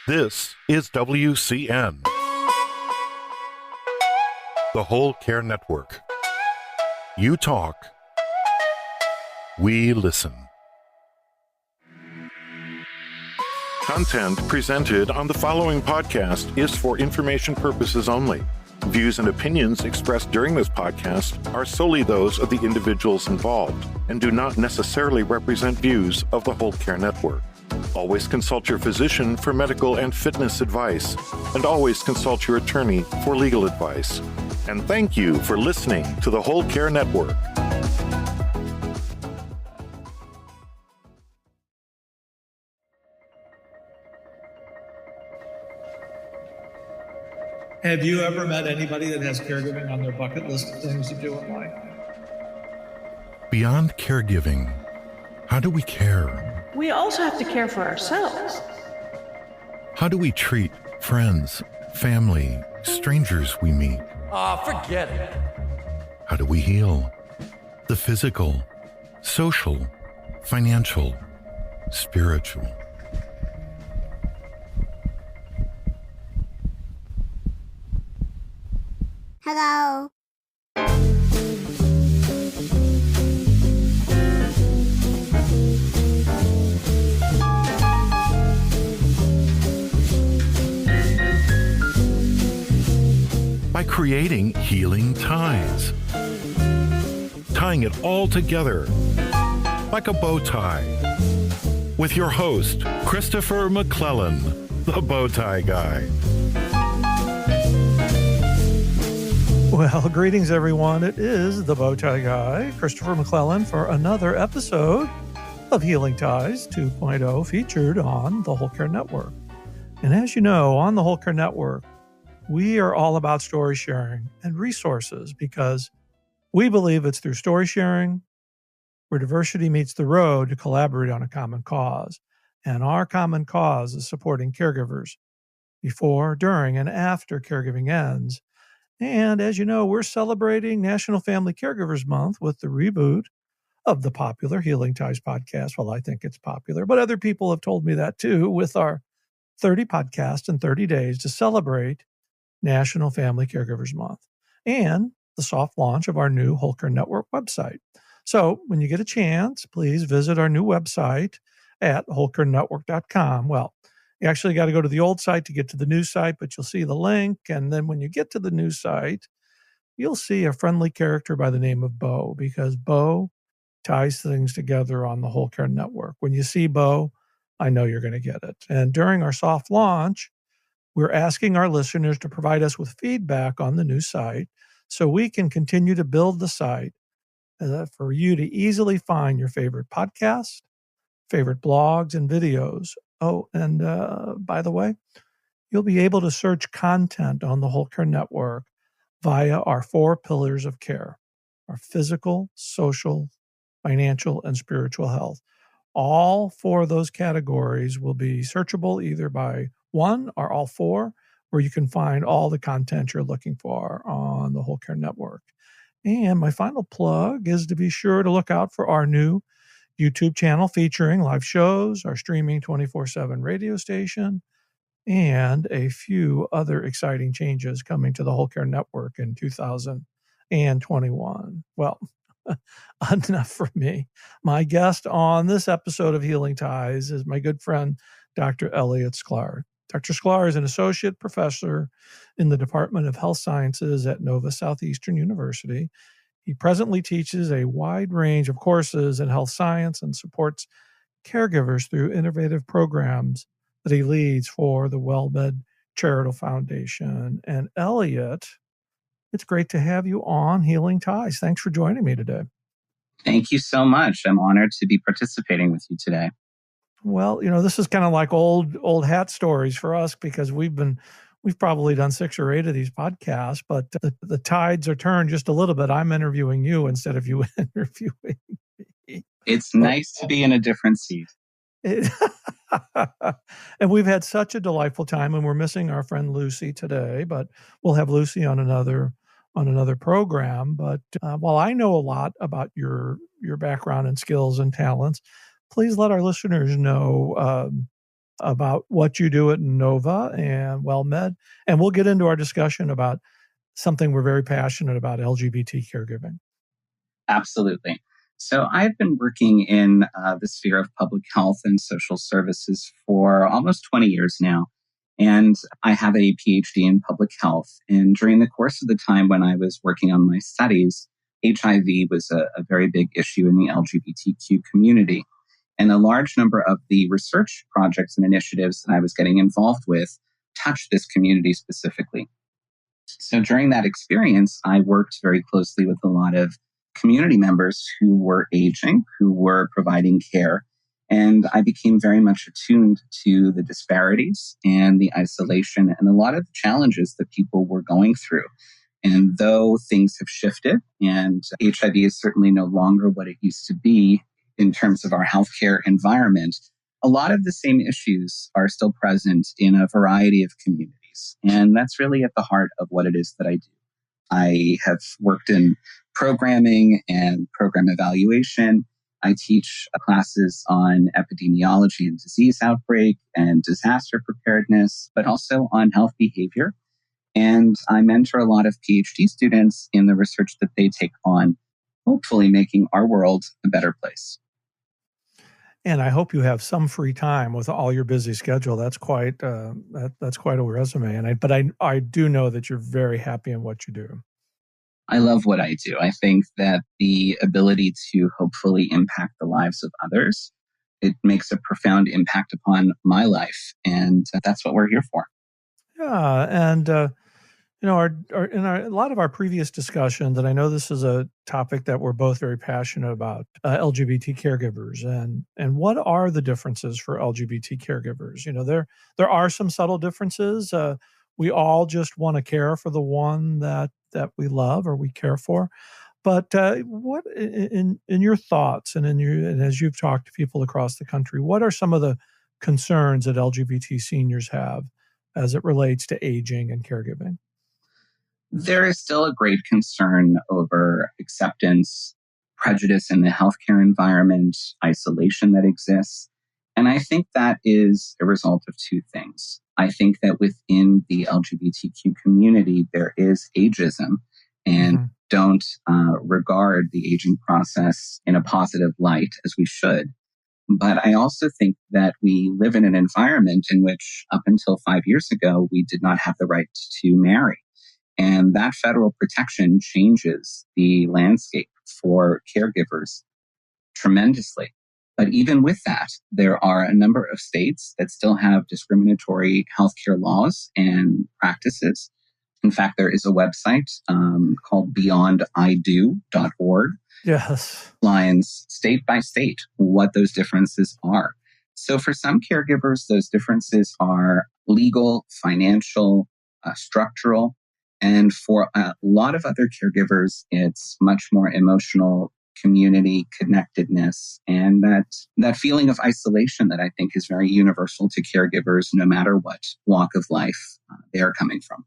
This is WCN, the Whole Care Network. You talk, we listen. Content presented on the following podcast is for information purposes only. Views and opinions expressed during this podcast are solely those of the individuals involved and do not necessarily represent views of the Whole Care Network. Always consult your physician for medical and fitness advice, and always consult your attorney for legal advice. And thank you for listening to the Whole Care Network. Have you ever met anybody that has caregiving on their bucket list of things to do in life? Beyond caregiving, how do we care? We also have to care for ourselves. How do we treat friends, family, strangers we meet? Forget it. How do we heal? The physical, social, financial, spiritual. Hello. By creating healing ties. Tying it all together like a bow tie. With your host, Christopher McClellan, the bow tie guy. Well, greetings, everyone. It is the bow tie guy, Christopher McClellan, for another episode of Healing Ties 2.0 featured on the Whole Care Network. And as you know, on the Whole Care Network, we are all about story sharing and resources because we believe it's through story sharing where diversity meets the road to collaborate on a common cause. And our common cause is supporting caregivers before, during, and after caregiving ends. And as you know, we're celebrating National Family Caregivers Month with the reboot of the popular Healing Ties podcast. Well, I think it's popular, but other people have told me that too, with our 30 podcasts in 30 days to celebrate National Family Caregivers Month and the soft launch of our new Whole Care Network website. So when you get a chance, please visit our new website at wholecarenetwork.com. Well, you actually got to go to the old site to get to the new site, but you'll see the link. And then when you get to the new site, you'll see a friendly character by the name of Bo, because Bo ties things together on the Whole Care Network. When you see Bo, I know you're going to get it. And during our soft launch, we're asking our listeners to provide us with feedback on the new site so we can continue to build the site for you to easily find your favorite podcasts, favorite blogs, and videos. Oh, and by the way, you'll be able to search content on the Whole Care Network via our 4 pillars of care: our physical, social, financial, and spiritual health. All 4 of those categories will be searchable either by 1 or all 4, where you can find all the content you're looking for on the Whole Care Network. And my final plug is to be sure to look out for our new YouTube channel featuring live shows, our streaming 24/7 radio station, and a few other exciting changes coming to the Whole Care Network in 2021. Well, enough for me. My guest on this episode of Healing Ties is my good friend, Dr. Elliot Sklar. Dr. Sklar is an associate professor in the Department of Health Sciences at Nova Southeastern University. He presently teaches a wide range of courses in health science and supports caregivers through innovative programs that he leads for the Wellmed Charitable Foundation. And Elliot, it's great to have you on Healing Ties. Thanks for joining me today. Thank you so much. I'm honored to be participating with you today. Well, you know, this is kind of like old hat stories for us because we've probably done 6 or 8 of these podcasts, but the tides are turned just a little bit. I'm interviewing you instead of you interviewing me. It's nice to be in a different seat. And we've had such a delightful time, and we're missing our friend Lucy today, but we'll have Lucy on another program. But while I know a lot about your background and skills and talents, please let our listeners know about what you do at Nova and Wellmed. And we'll get into our discussion about something we're very passionate about, LGBT caregiving. Absolutely. So I've been working in the sphere of public health and social services for almost 20 years now. And I have a PhD in public health. And during the course of the time when I was working on my studies, HIV was a very big issue in the LGBTQ community. And a large number of the research projects and initiatives that I was getting involved with touched this community specifically. So during that experience, I worked very closely with a lot of community members who were aging, who were providing care. And I became very much attuned to the disparities and the isolation and a lot of the challenges that people were going through. And though things have shifted and HIV is certainly no longer what it used to be in terms of our healthcare environment, a lot of the same issues are still present in a variety of communities. And that's really at the heart of what it is that I do. I have worked in programming and program evaluation. I teach classes on epidemiology and disease outbreak and disaster preparedness, but also on health behavior. And I mentor a lot of PhD students in the research that they take on, hopefully making our world a better place. And I hope you have some free time with all your busy schedule. That's quite that's quite a resume. But I do know that you're very happy in what you do. I love what I do. I think that the ability to hopefully impact the lives of others, it makes a profound impact upon my life. And that's what we're here for. Yeah. And, in a lot of our previous discussions, and I know this is a topic that we're both very passionate about, LGBT caregivers and what are the differences for LGBT caregivers? There are some subtle differences. We all just want to care for the one that we love or we care for. But what in your thoughts and as you've talked to people across the country, what are some of the concerns that LGBT seniors have as it relates to aging and caregiving? There is still a great concern over acceptance, prejudice in the healthcare environment, isolation that exists. And I think that is a result of two things. I think that within the LGBTQ community, there is ageism and don't regard the aging process in a positive light as we should. But I also think that we live in an environment in which up until 5 years ago, we did not have the right to marry. And that federal protection changes the landscape for caregivers tremendously. But even with that, there are a number of states that still have discriminatory healthcare laws and practices. In fact, there is a website called beyondido.org. Yes. Lines state by state what those differences are. So for some caregivers, those differences are legal, financial, structural. And for a lot of other caregivers, it's much more emotional, community connectedness, and that feeling of isolation that I think is very universal to caregivers, no matter what walk of life they are coming from.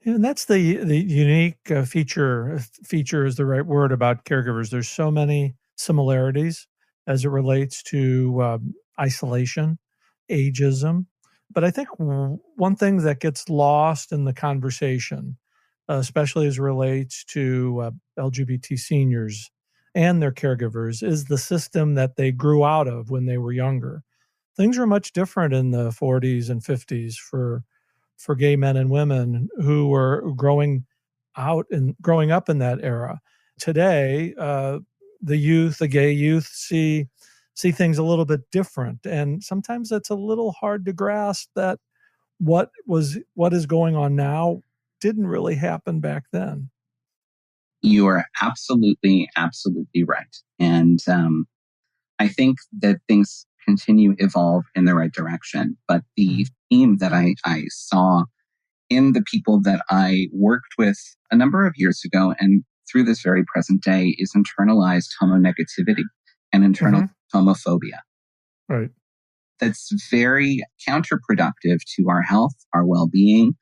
And that's the unique feature is the right word about caregivers. There's so many similarities as it relates to isolation, ageism. But I think one thing that gets lost in the conversation, especially as it relates to LGBT seniors and their caregivers, is the system that they grew out of when they were younger. Things were much different in the 40s and 50s for gay men and women who were growing up in that era. Today, the gay youth see things a little bit different. And sometimes it's a little hard to grasp that what is going on now didn't really happen back then. You are absolutely, absolutely right. And I think that things continue to evolve in the right direction. But the theme that I saw in the people that I worked with a number of years ago and through this very present day is internalized homonegativity and internal homophobia. Right. That's very counterproductive to our health, our well-being,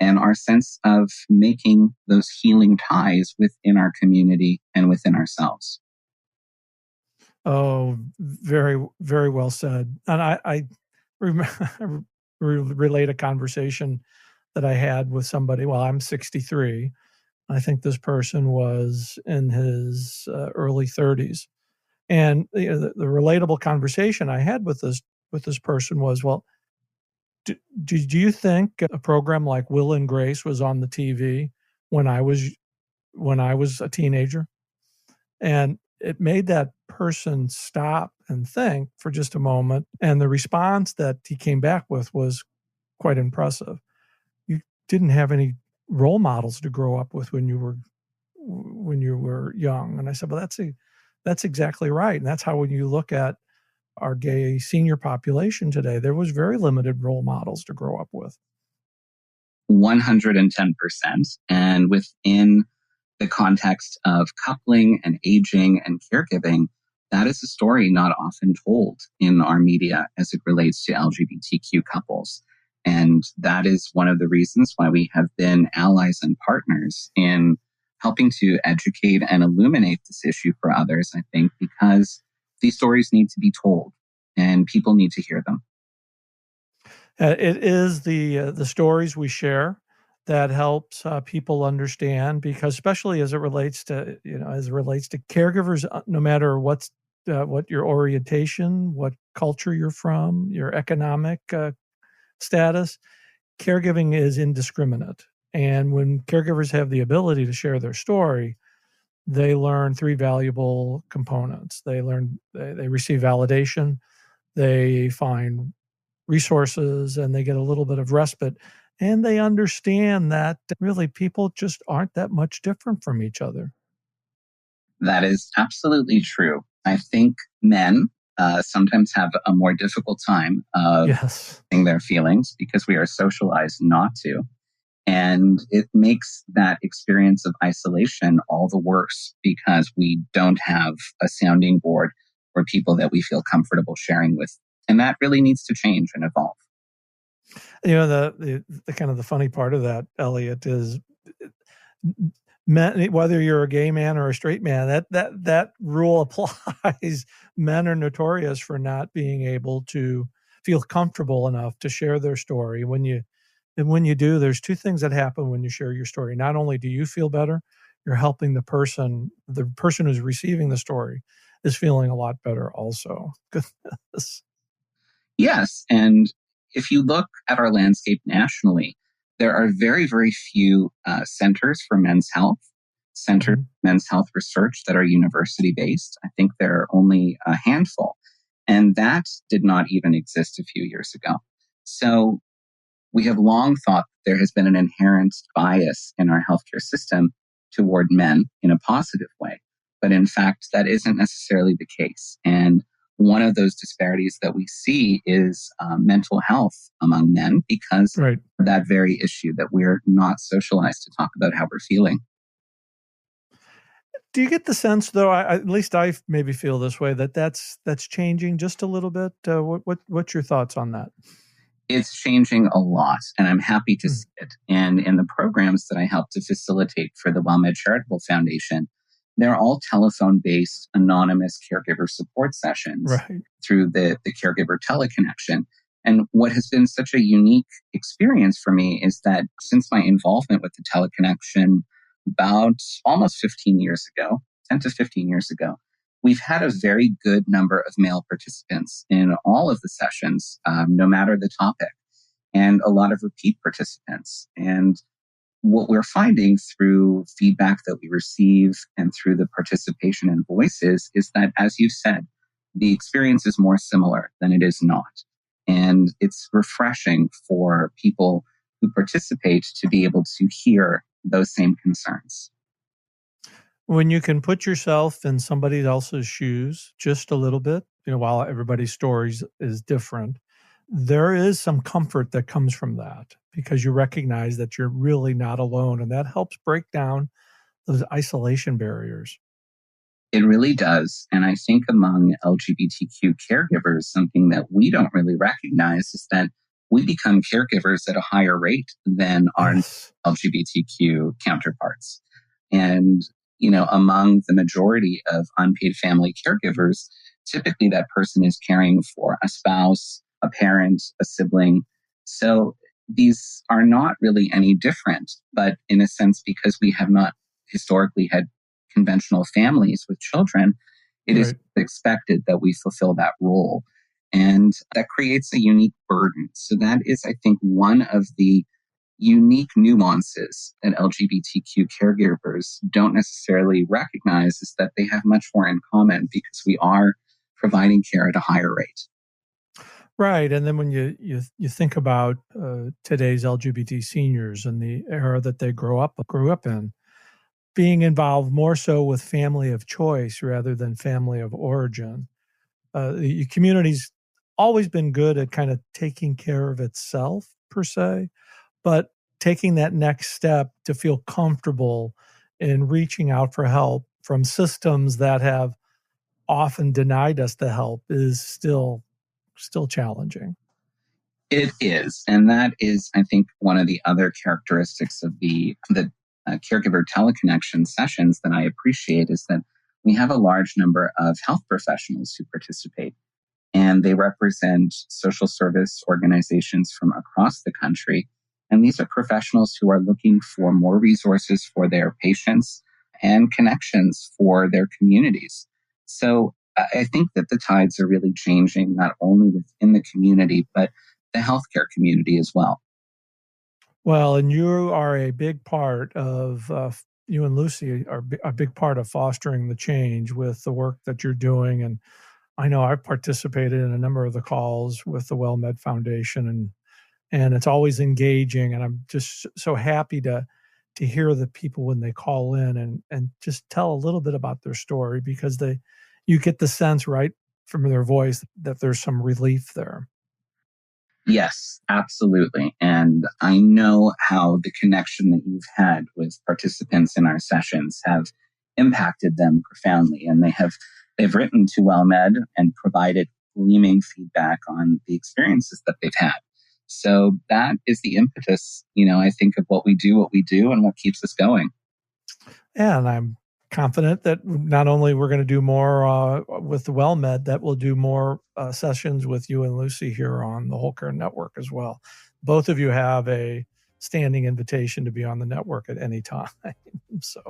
and our sense of making those healing ties within our community and within ourselves. Oh, very, very well said. And relate a conversation that I had with somebody. Well, I'm 63. I think this person was in his early 30s. And the relatable conversation I had with this person was, well, do you think a program like Will and Grace was on the TV when I was a teenager? And it made that person stop and think for just a moment. And the response that he came back with was quite impressive. You didn't have any role models to grow up with when you were young. And I said, well, that's exactly right. And that's how, when you look at our gay senior population today, there was very limited role models to grow up with. 110%. And within the context of coupling and aging and caregiving, that is a story not often told in our media as it relates to LGBTQ couples. And that is one of the reasons why we have been allies and partners in helping to educate and illuminate this issue for others, I think, because these stories need to be told and people need to hear them. It is the stories we share that helps people understand, because especially as it relates to caregivers, no matter what your orientation, what culture you're from, your economic status, caregiving is indiscriminate. And when caregivers have the ability to share their story, they learn three valuable components. They receive validation, they find resources, and they get a little bit of respite. And they understand that really people just aren't that much different from each other. That is absolutely true. I think men sometimes have a more difficult time of expressing their feelings because we are socialized not to. And it makes that experience of isolation all the worse because we don't have a sounding board or people that we feel comfortable sharing with. And that really needs to change and evolve. You know, the kind of the funny part of that, Elliot, is men, whether you're a gay man or a straight man, that rule applies. Men are notorious for not being able to feel comfortable enough to share their story. When you do, there's two things that happen when you share your story. Not only do you feel better, you're helping the person who's receiving the story is feeling a lot better also. Goodness. Yes. And if you look at our landscape nationally, there are very, very few centers for men's health, men's health research that are university-based. I think there are only a handful. And that did not even exist a few years ago. So we have long thought that there has been an inherent bias in our healthcare system toward men in a positive way. But in fact, that isn't necessarily the case. And one of those disparities that we see is mental health among men because of that very issue that we're not socialized to talk about how we're feeling. Do you get the sense, though, at least I maybe feel this way, that's changing just a little bit? What's your thoughts on that? It's changing a lot, and I'm happy to see it. And in the programs that I help to facilitate for the Wellmed Charitable Foundation, they're all telephone-based, anonymous caregiver support sessions through the caregiver teleconnection. And what has been such a unique experience for me is that since my involvement with the teleconnection about almost 15 years ago, 10 to 15 years ago, we've had a very good number of male participants in all of the sessions, no matter the topic, and a lot of repeat participants. And what we're finding through feedback that we receive and through the participation in voices is that, as you said, the experience is more similar than it is not. And it's refreshing for people who participate to be able to hear those same concerns. When you can put yourself in somebody else's shoes just a little bit, while everybody's stories is different, there is some comfort that comes from that because you recognize that you're really not alone, and that helps break down those isolation barriers. It really does. And I think among LGBTQ caregivers, something that we don't really recognize is that we become caregivers at a higher rate than our LGBTQ counterparts. And, among the majority of unpaid family caregivers, typically that person is caring for a spouse, a parent, a sibling. So these are not really any different, but in a sense, because we have not historically had conventional families with children, it is expected that we fulfill that role. And that creates a unique burden. So that is, I think, one of the unique nuances that LGBTQ caregivers don't necessarily recognize, is that they have much more in common because we are providing care at a higher rate. Right. And then when you think about today's LGBT seniors and the era that they grew up in, being involved more so with family of choice rather than family of origin, the community's always been good at kind of taking care of itself per se, but taking that next step to feel comfortable in reaching out for help from systems that have often denied us the help is still challenging. It is. And that is, I think, one of the other characteristics of the caregiver teleconnection sessions that I appreciate, is that we have a large number of health professionals who participate, and they represent social service organizations from across the country. And these are professionals who are looking for more resources for their patients and connections for their communities. So I think that the tides are really changing, not only within the community, but the healthcare community as well. Well, and you are a big part of, you and Lucy are a big part of fostering the change with the work that you're doing. And I know I've participated in a number of the calls with the Wellmed Foundation, and it's always engaging. And I'm just so happy to hear the people when they call in and just tell a little bit about their story, because you get the sense right from their voice that there's some relief there. Yes, absolutely. And I know how the connection that you've had with participants in our sessions have impacted them profoundly. And they've written to Wellmed and provided gleaming feedback on the experiences that they've had. So that is the impetus, I think, of what we do and what keeps us going. And I'm confident that not only we're going to do more with the Wellmed, that we'll do more sessions with you and Lucy here on the Whole Care Network as well. Both of you have a standing invitation to be on the network at any time. So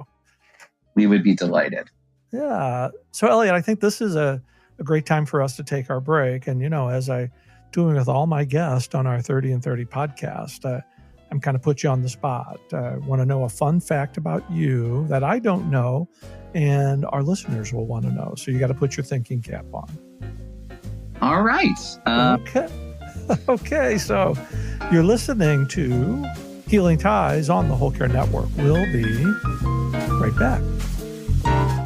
we would be delighted. Yeah. So Elliot, I think this is a great time for us to take our break. And, as I doing with all my guests on our 30 and 30 podcast, I'm kind of put you on the spot. I want to know a fun fact about you that I don't know, and our listeners will want to know. So you got to put your thinking cap on. All right. Okay. Okay. So you're listening to Healing Ties on the Whole Care Network. We'll be right back.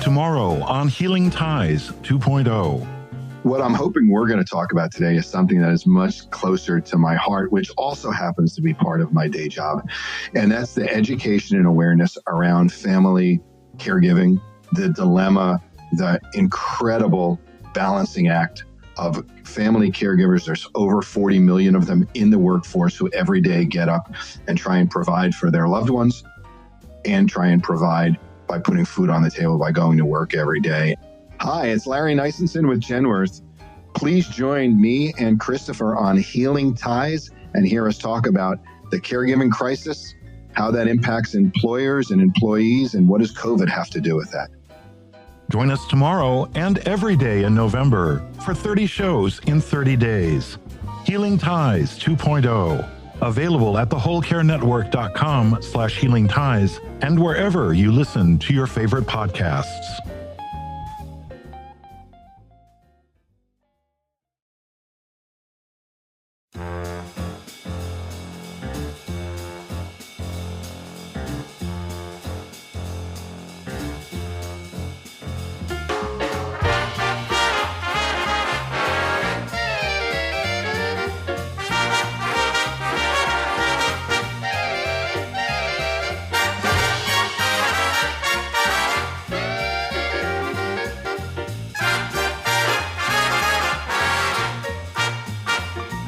Tomorrow on Healing Ties 2.0. What I'm hoping we're going to talk about today is something that is much closer to my heart, which also happens to be part of my day job. And that's the education and awareness around family caregiving, the dilemma, the incredible balancing act of family caregivers. There's over 40 million of them in the workforce who every day get up and try and provide for their loved ones and try and provide by putting food on the table by going to work every day. Hi, it's Larry Nisenson with Genworth. Please join me and Christopher on Healing Ties and hear us talk about the caregiving crisis, how that impacts employers and employees, and what does COVID have to do with that? Join us tomorrow and every day in November for 30 shows in 30 days. Healing Ties 2.0. Available at thewholecarenetwork.com/Healing Ties and wherever you listen to your favorite podcasts.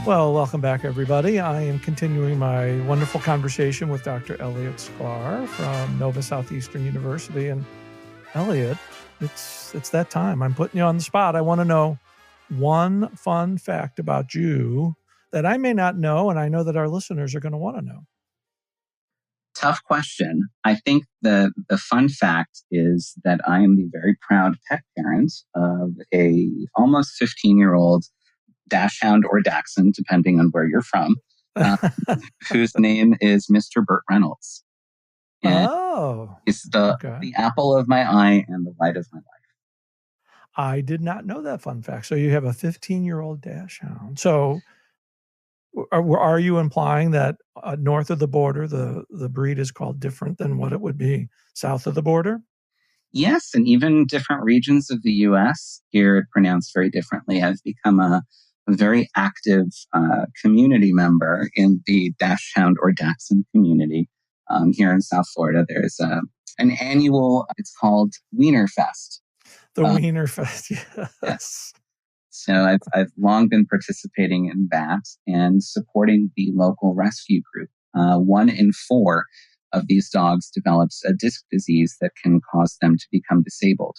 Well, welcome back, everybody. I am continuing my wonderful conversation with Dr. Elliot Sklar from Nova Southeastern University. And Elliot, it's that time. I'm putting you on the spot. I want to know one fun fact about you that I may not know, and I know that our listeners are going to want to know? Tough question. I think the fun fact is that I am the very proud pet parent of a almost 15-year-old dachshund or dachshund, depending on where you're from, whose name is Mr. Burt Reynolds. And it's the apple of my eye and the light of my life. I did not know that fun fact. So you have a 15-year-old dachshund. So are you implying that north of the border, the breed is called different than what it would be south of the border? Yes, and even different regions of the U.S. here it's pronounced very differently. I've become a very active community member in the dachshund or dachshund community here in South Florida. There's an annual, it's called Wiener Fest. The Wiener Fest, yes. Yeah. So I've long been participating in that and supporting the local rescue group. 1 in 4 of these dogs develops a disc disease that can cause them to become disabled.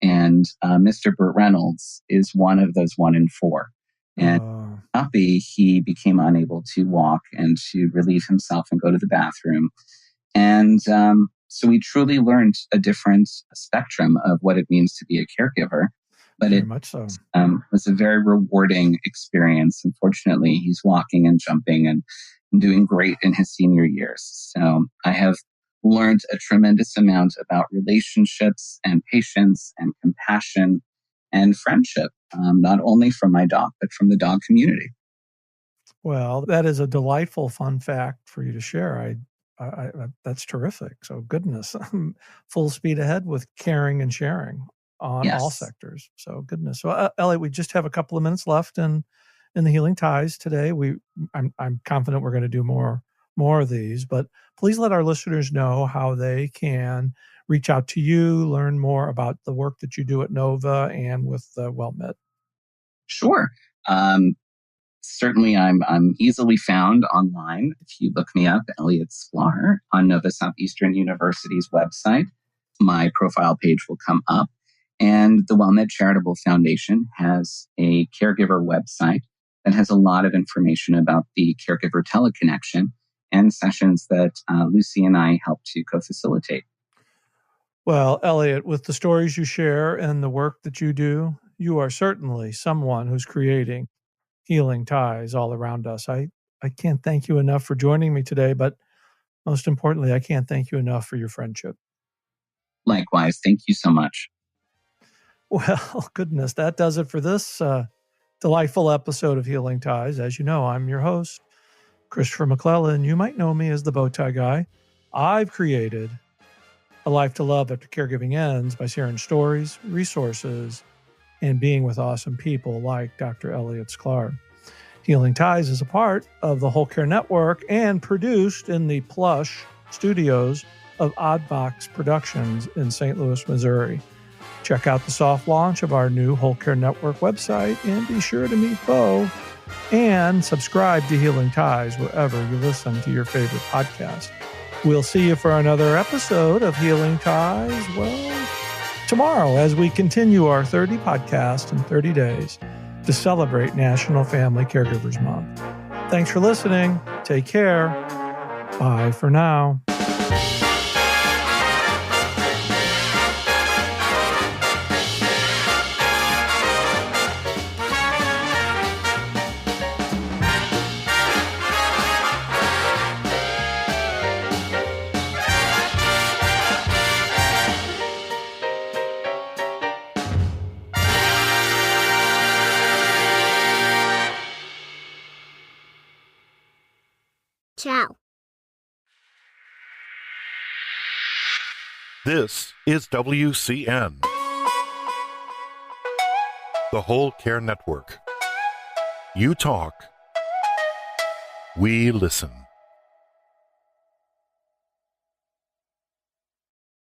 And Mr. Burt Reynolds is one of those 1 in 4. And puppy, he became unable to walk and to relieve himself and go to the bathroom. And so we truly learned a different spectrum of what it means to be a caregiver. But very much so. Was a very rewarding experience. Unfortunately, he's walking and jumping and doing great in his senior years. So I have learned a tremendous amount about relationships and patience and compassion and friendship, not only from my dog, but from the dog community. Well, that is a delightful fun fact for you to share. That's terrific. So goodness, full speed ahead with caring and sharing on all sectors. So goodness. So Elliot, we just have a couple of minutes left in the Healing Ties today. I'm confident we're going to do more of these, but please let our listeners know how they can reach out to you, learn more about the work that you do at Nova and with Wellmed. Sure. Certainly, I'm easily found online. If you look me up, Elliot Sklar, on Nova Southeastern University's website, my profile page will come up. And the Wellmed Charitable Foundation has a caregiver website that has a lot of information about the caregiver teleconnection and sessions that Lucy and I help to co-facilitate. Well, Elliot, with the stories you share and the work that you do, you are certainly someone who's creating healing ties all around us. I can't thank you enough for joining me today, but most importantly, I can't thank you enough for your friendship. Likewise, thank you so much. Well, goodness, that does it for this delightful episode of Healing Ties. As you know, I'm your host, Christopher McClellan. You might know me as the Bowtie Guy. I've created a life to love after caregiving ends by sharing stories, resources, and being with awesome people like Dr. Elliot Sklar. Healing Ties is a part of the Whole Care Network and produced in the plush studios of Oddbox Productions in St. Louis, Missouri. Check out the soft launch of our new Whole Care Network website and be sure to meet Bo and subscribe to Healing Ties wherever you listen to your favorite podcast. We'll see you for another episode of Healing Ties, well, tomorrow as we continue our 30 podcasts in 30 days to celebrate National Family Caregivers Month. Thanks for listening. Take care. Bye for now. Ciao. This is WCN, the Whole Care Network. You talk, we listen.